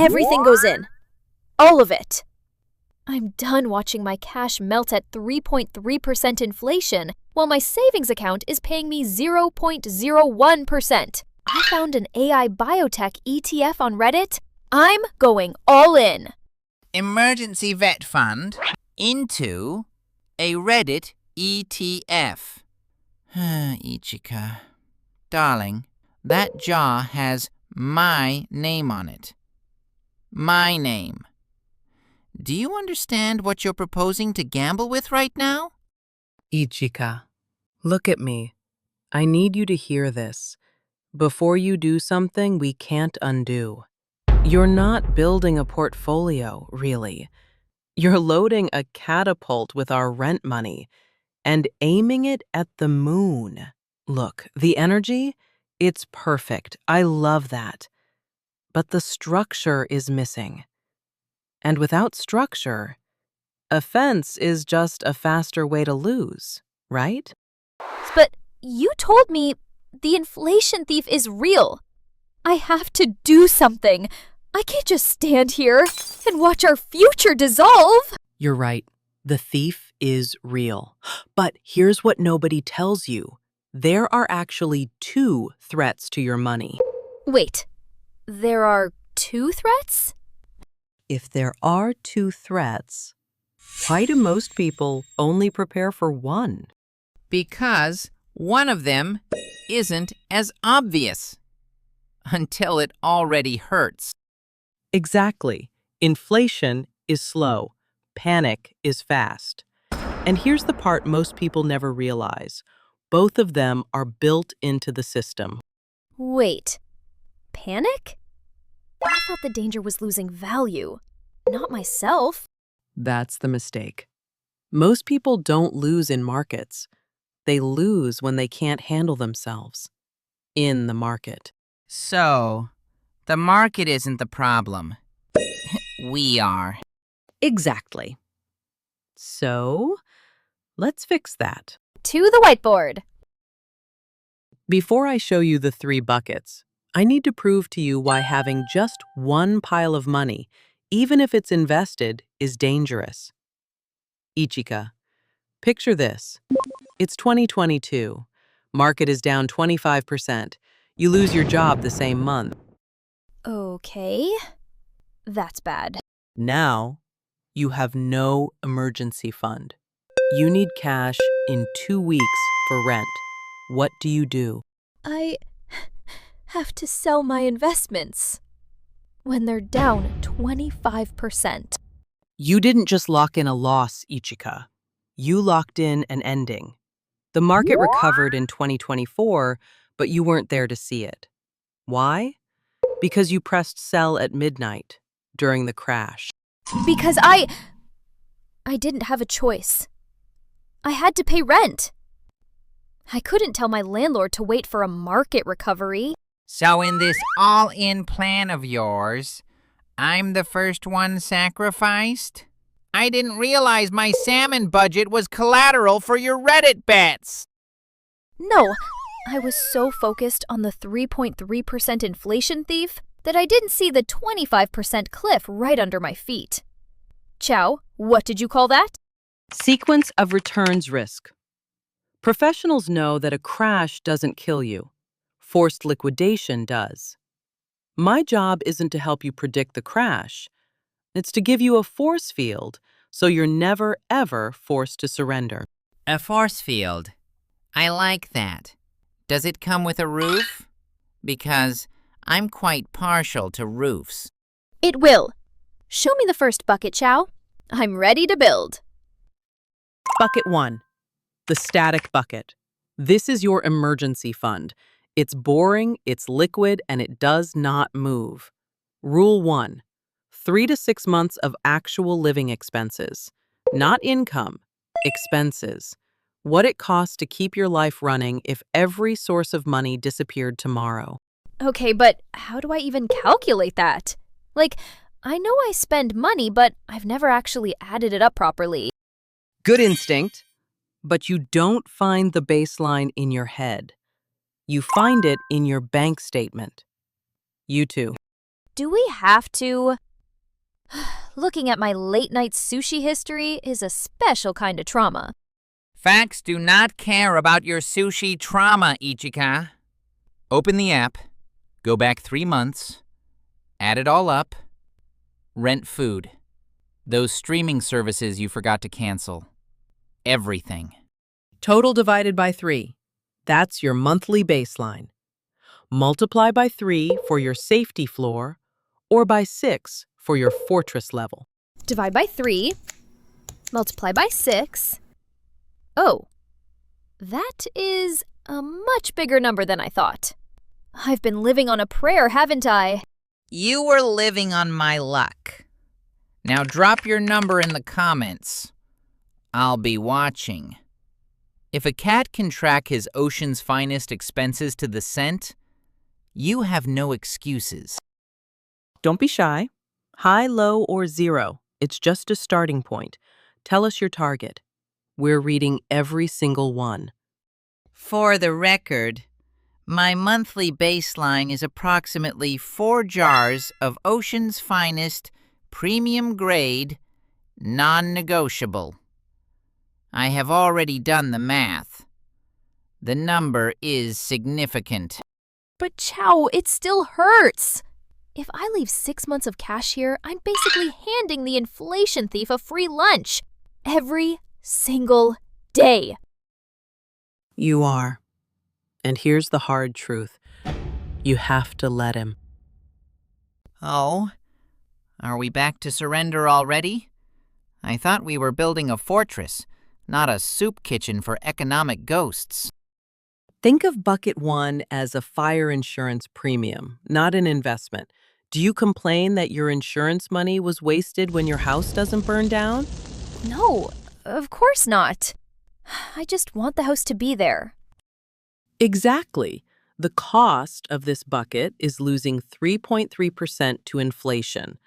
Everything goes in. All of it. I'm done watching my cash melt at 3.3% inflation while my savings account is paying me 0.01%. I found an AI biotech ETF on Reddit. I'm going all in. Emergency vet fund into a Reddit ETF. Ichika. Darling, that jar has my name on it. My name. Do you understand what you're proposing to gamble with right now? Ichika, look at me. I need you to hear this. Before you do something we can't undo. You're not building a portfolio, really. You're loading a catapult with our rent money and aiming it at the moon. Look, the energy, it's perfect. I love that. But the structure is missing. And without structure, a fence is just a faster way to lose, right? But you told me the inflation thief is real. I have to do something. I can't just stand here and watch our future dissolve. You're right. The thief is real. But here's what nobody tells you. There are actually 2 threats to your money. Wait, there are 2 threats? If there are 2 threats, why do most people only prepare for one? Because one of them isn't as obvious until it already hurts. Exactly. Inflation is slow. Panic is fast. And here's the part most people never realize. Both of them are built into the system. Wait, panic? I thought the danger was losing value, not myself. That's the mistake. Most people don't lose in markets. They lose when they can't handle themselves in the market. So, the market isn't the problem. We are. Exactly. So, let's fix that. To the whiteboard. Before I show you the 3 buckets, I need to prove to you why having just one pile of money, even if it's invested, is dangerous. Ichika, picture this. It's 2022. Market is down 25%. You lose your job the same month. Okay, that's bad. Now, you have no emergency fund. You need cash in 2 weeks for rent. What do? I have to sell my investments when they're down 25%. You didn't just lock in a loss, Ichika. You locked in an ending. The market recovered in 2024, but you weren't there to see it. Why? Because you pressed sell at midnight during the crash. Because I didn't have a choice. I had to pay rent. I couldn't tell my landlord to wait for a market recovery. So in this all-in plan of yours, I'm the first one sacrificed? I didn't realize my salmon budget was collateral for your Reddit bets. No, I was so focused on the 3.3% inflation thief that I didn't see the 25% cliff right under my feet. Chao, what did you call that? Sequence of returns risk. Professionals know that a crash doesn't kill you. Forced liquidation does. My job isn't to help you predict the crash. It's to give you a force field so you're never, ever forced to surrender. A force field. I like that. Does it come with a roof? Because I'm quite partial to roofs. It will. Show me the first bucket, Chao. I'm ready to build. Bucket 1. The static bucket. This is your emergency fund. It's boring, it's liquid, and it does not move. Rule 1. 3 to 6 months of actual living expenses. Not income, expenses. What it costs to keep your life running if every source of money disappeared tomorrow. Okay, but how do I even calculate that? Like, I know I spend money, but I've never actually added it up properly. Good instinct, but you don't find the baseline in your head. You find it in your bank statement. You too. Do we have to? Looking at my late-night sushi history is a special kind of trauma. Facts do not care about your sushi trauma, Ichika. Open the app, go back 3 months, add it all up, rent food, those streaming services you forgot to cancel, everything. Total divided by 3. That's your monthly baseline. Multiply by 3 for your safety floor, or by 6 for your fortress level. Divide by 3, multiply by 6. Oh, that is a much bigger number than I thought. I've been living on a prayer, haven't I? You were living on my luck. Now drop your number in the comments. I'll be watching. If a cat can track his ocean's finest expenses to the cent, you have no excuses. Don't be shy. High, low, or 0. It's just a starting point. Tell us your target. We're reading every single one. For the record, my monthly baseline is approximately 4 jars of ocean's finest, premium grade, non-negotiable. I have already done the math. The number is significant. But Chao, it still hurts. If I leave 6 months of cash here, I'm basically handing the inflation thief a free lunch. Every single day. You are. And here's the hard truth. You have to let him. Oh, are we back to surrender already? I thought we were building a fortress, not a soup kitchen for economic ghosts. Think of bucket 1 as a fire insurance premium, not an investment. Do you complain that your insurance money was wasted when your house doesn't burn down? No, of course not. I just want the house to be there. Exactly. The cost of this bucket is losing 3.3% to inflation.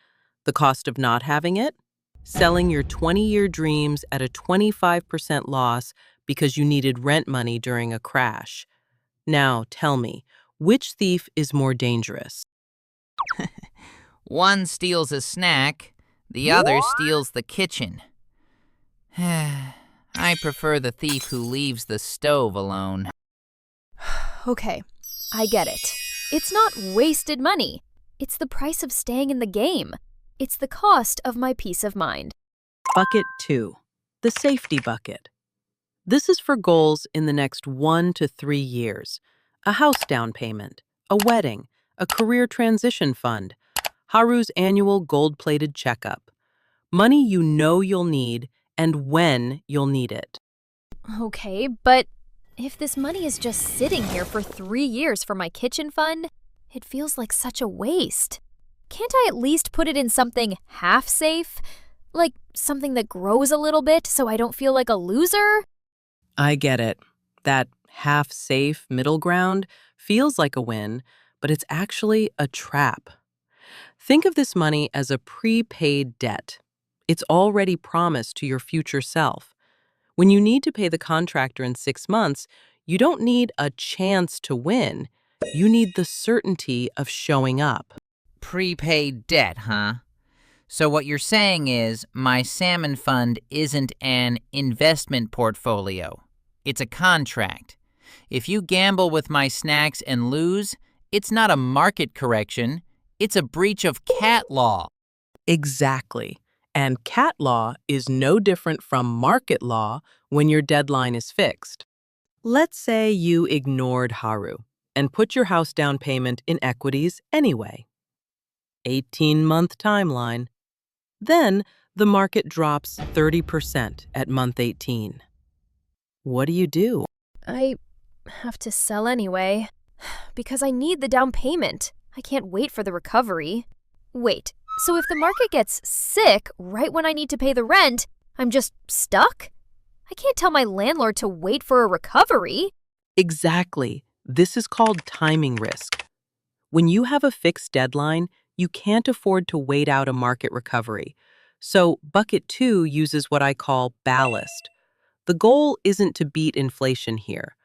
The cost of not having it? Selling your 20-year dreams at a 25% loss because you needed rent money during a crash. Now, tell me, which thief is more dangerous? One steals a snack, the other steals the kitchen. I prefer the thief who leaves the stove alone. Okay, I get it. It's not wasted money. It's the price of staying in the game. It's the cost of my peace of mind. Bucket 2, the safety bucket. This is for goals in the next 1 to 3 years. A house down payment, a wedding, a career transition fund, Haru's annual gold-plated checkup. Money you know you'll need and when you'll need it. Okay, but if this money is just sitting here for 3 years for my kitchen fund, it feels like such a waste. Can't I at least put it in something half safe? Like something that grows a little bit so I don't feel like a loser? I get it. That half-safe middle ground feels like a win, but it's actually a trap. Think of this money as a prepaid debt. It's already promised to your future self. When you need to pay the contractor in 6 months, you don't need a chance to win. You need the certainty of showing up. Prepaid debt, huh? So what you're saying is my salmon fund isn't an investment portfolio. It's a contract. If you gamble with my snacks and lose, it's not a market correction. It's a breach of cat law. Exactly. And cat law is no different from market law when your deadline is fixed. Let's say you ignored Haru and put your house down payment in equities anyway. 18-month timeline. Then the market drops 30% at month 18. What do? I have to sell anyway, because I need the down payment. I can't wait for the recovery. Wait, so if the market gets sick right when I need to pay the rent, I'm just stuck? I can't tell my landlord to wait for a recovery. Exactly. This is called timing risk. When you have a fixed deadline, you can't afford to wait out a market recovery. So bucket 2 uses what I call ballast. The goal isn't to beat inflation here.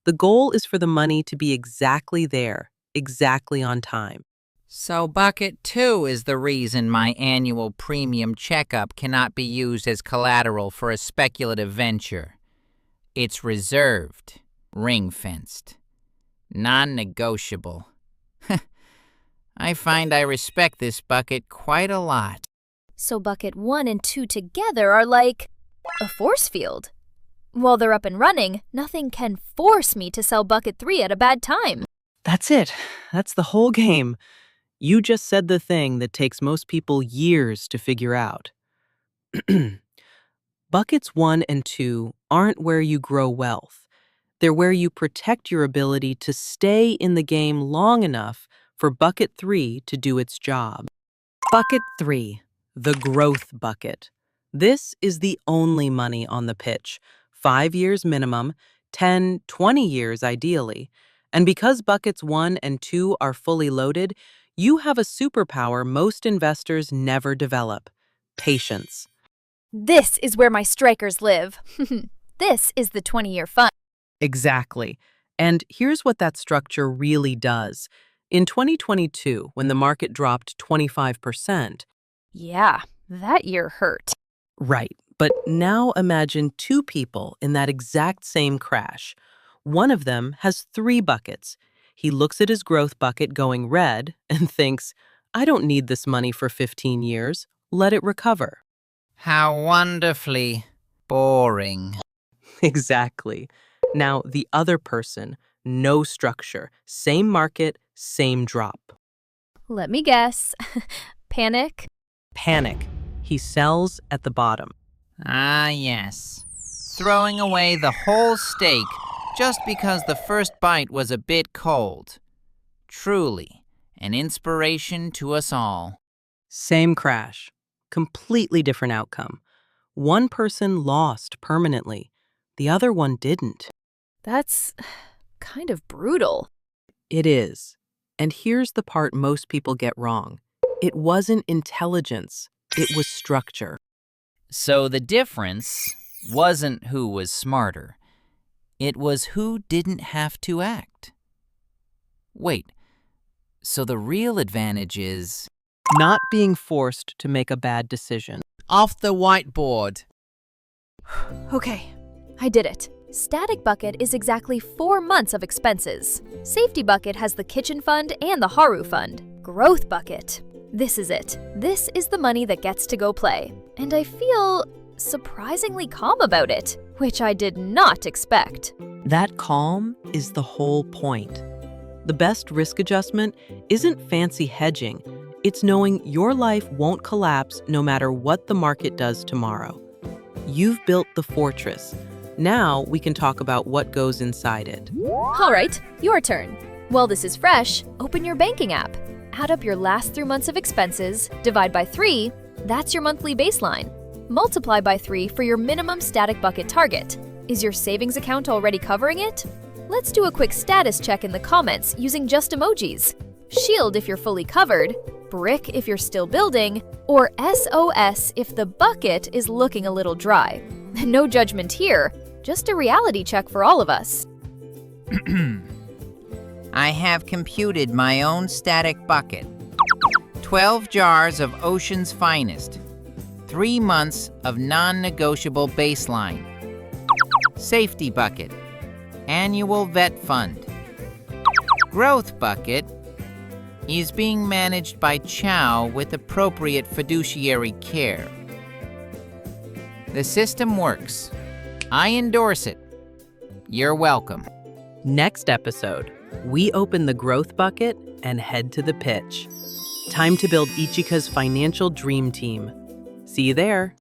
The goal is for the money to be exactly there, exactly on time. So bucket 2 is the reason my annual premium checkup cannot be used as collateral for a speculative venture. It's reserved, ring-fenced, non-negotiable. I find I respect this bucket quite a lot. So bucket 1 and 2 together are like a force field. While they're up and running, nothing can force me to sell bucket 3 at a bad time. That's it. That's the whole game. You just said the thing that takes most people years to figure out. Buckets 1 and 2 aren't where you grow wealth. They're where you protect your ability to stay in the game long enough for bucket 3 to do its job. Bucket 3, the growth bucket. This is the only money on the pitch. 5 years minimum, 10, 20 years ideally. And because buckets 1 and 2 are fully loaded, you have a superpower most investors never develop: patience. This is where my strikers live. This is the 20-year fund. Exactly. And here's what that structure really does. In 2022, when the market dropped 25%, Yeah, that year hurt. right, but now imagine two people in that exact same crash. One of them has 3 buckets. He looks at his growth bucket going red and thinks, I don't need this money for 15 years. Let it recover. How wonderfully boring. Exactly. Now, the other person, no structure, same market, same drop. Let me guess. Panic? Panic. He sells at the bottom. Ah, yes. Throwing away the whole stake just because the first bite was a bit cold. Truly, an inspiration to us all. Same crash. Completely different outcome. One person lost permanently. The other one didn't. That's kind of brutal. It is. And here's the part most people get wrong. It wasn't intelligence. It was structure. So the difference wasn't who was smarter. It was who didn't have to act. Wait, so the real advantage is Not being forced to make a bad decision. off the whiteboard. Okay, I did it. Static bucket is exactly 4 months of expenses. Safety bucket has the kitchen fund and the Haru fund. Growth bucket. This is it. This is the money that gets to go play. And I feel surprisingly calm about it, which I did not expect. That calm is the whole point. The best risk adjustment isn't fancy hedging. It's knowing your life won't collapse no matter what the market does tomorrow. You've built the fortress. Now we can talk about what goes inside it. All right, your turn. While this is fresh, open your banking app. Add up your last 3 months of expenses, divide by 3, that's your monthly baseline. Multiply by 3 for your minimum static bucket target. Is your savings account already covering it? Let's do a quick status check in the comments using just emojis. Shield if you're fully covered, brick if you're still building, or SOS if the bucket is looking a little dry. No judgment here, just a reality check for all of us. I have computed my own static bucket. 12 jars of Ocean's Finest. 3 months of non-negotiable baseline. Safety bucket. Annual vet fund. Growth bucket is being managed by Chao with appropriate fiduciary care. The system works. I endorse it. You're welcome. Next episode, we open the growth bucket and head to the pitch. Time to build Ichika's financial dream team. See you there.